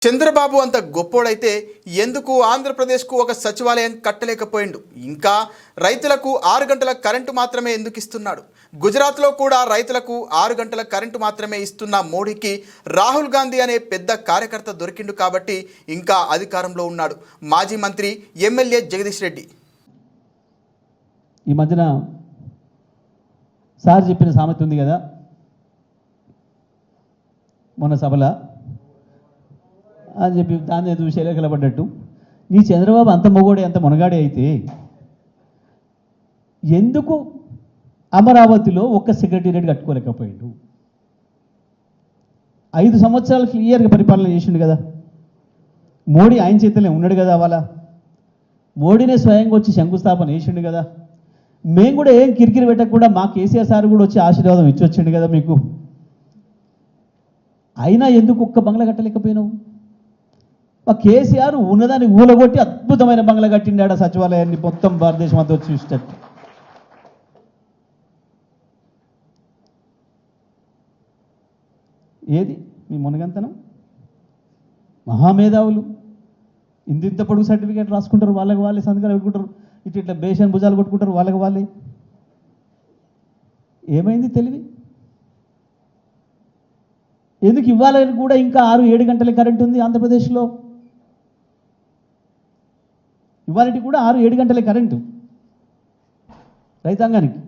చంద్రబాబు అంత గొప్పోడైతే ఎందుకు ఆంధ్రప్రదేశ్కు ఒక సచివాలయం కట్టలేకపోయిండు? ఇంకా రైతులకు 6 గంటల కరెంటు మాత్రమే ఎందుకు ఇస్తున్నాడు? గుజరాత్లో కూడా రైతులకు 6 గంటల కరెంటు మాత్రమే ఇస్తున్న మోడీకి రాహుల్ గాంధీ అనే పెద్ద కార్యకర్త దొరికిండు కాబట్టి ఇంకా అధికారంలో ఉన్నాడు. మాజీ మంత్రి ఎమ్మెల్యే జగదీష్ రెడ్డి ఈ మధ్యన సార్ చెప్పిన సామెత ఉంది కదా, మొన్న సభలో అని చెప్పి దాన్ని చూసి ఎలకలబడ్డట్టు నీ చంద్రబాబు అంత మొగోడే అంత మునగాడే అయితే ఎందుకు అమరావతిలో ఒక్క సెక్రటేరియట్ కట్టుకోలేకపోయాడు? 5 సంవత్సరాలు క్లియర్గా పరిపాలన చేసిండు కదా. మోడీ ఆయన చేతిలో ఉన్నాడు కదా. అవాళ మోడీనే స్వయంగా వచ్చి శంకుస్థాపన చేసిండు కదా. మేము కూడా ఏం కిరికిరి పెట్టకుండా మా కేసీఆర్ సార్ కూడా వచ్చి ఆశీర్వాదం ఇచ్చి వచ్చిండు కదా మీకు. అయినా ఎందుకు ఒక్క బంగ్లా కట్టలేకపోయినావు? మా కేసీఆర్ ఉన్నదాన్ని ఊలగొట్టి అద్భుతమైన బంగ్లా కట్టిండాడు సచివాలయాన్ని మొత్తం భారతదేశం అంతా వచ్చి చూసేటట్టు. ఏది మీ మునగంతనం? మహామేధావులు ఇంత పొడుగు సర్టిఫికేట్ రాసుకుంటారు, వాళ్ళకి వాళ్ళే సంతకాలు పెట్టుకుంటారు, ఇట్లా బేషన్ భుజాలు కొట్టుకుంటారు వాళ్ళకి వాళ్ళే. ఏమైంది తెలివి? ఎందుకు ఇవ్వాలని కూడా ఇంకా 6-7 గంటల కరెంట్ ఉంది ఆంధ్రప్రదేశ్లో. ఇవాళకి కూడా 6-7 గంటల కరెంటు రైతాంగానికి.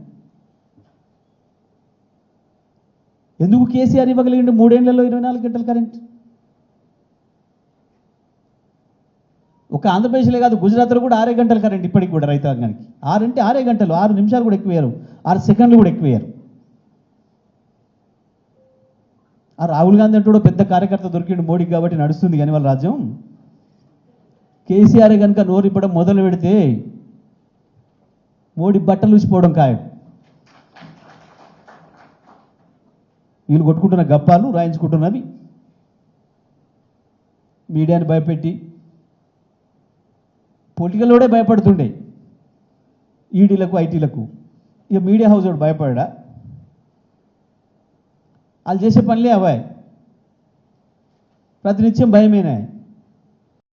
ఎందుకు కేసీఆర్ ఇవ్వగలిగిండు 3 ఏళ్లలో 24 గంటల కరెంట్? ఒక ఆంధ్రప్రదేశ్లే కాదు, గుజరాత్లో కూడా 6 గంటల కరెంట్ ఇప్పటికి కూడా రైతాంగానికి. 6 అంటే 6 గంటలు, 6 నిమిషాలు కూడా ఎక్కువయ్యారు, 6 సెకండ్లు కూడా ఎక్కువయ్యారు. ఆ రాహుల్ గాంధీ అంటూ పెద్ద కార్యకర్త దొరికిండు మోడీకి కాబట్టి నడుస్తుంది కానీ వాళ్ళ రాజ్యం. కేసీఆర్ కనుక నోరిప్పడం మొదలు పెడితే మోడీ బట్టలు ఊసిపోవడం ఖాయం. వీళ్ళు కొట్టుకుంటున్న గప్పాలు రాయించుకుంటున్నవి మీడియాని భయపెట్టి, పొలిటికల్లోనే భయపడుతుండే ఈడీలకు ఐటీలకు. ఇక మీడియా హౌస్ వాడు భయపడా? వాళ్ళు చేసే పనులే అవాయి, ప్రతినిత్యం భయమేనాయి.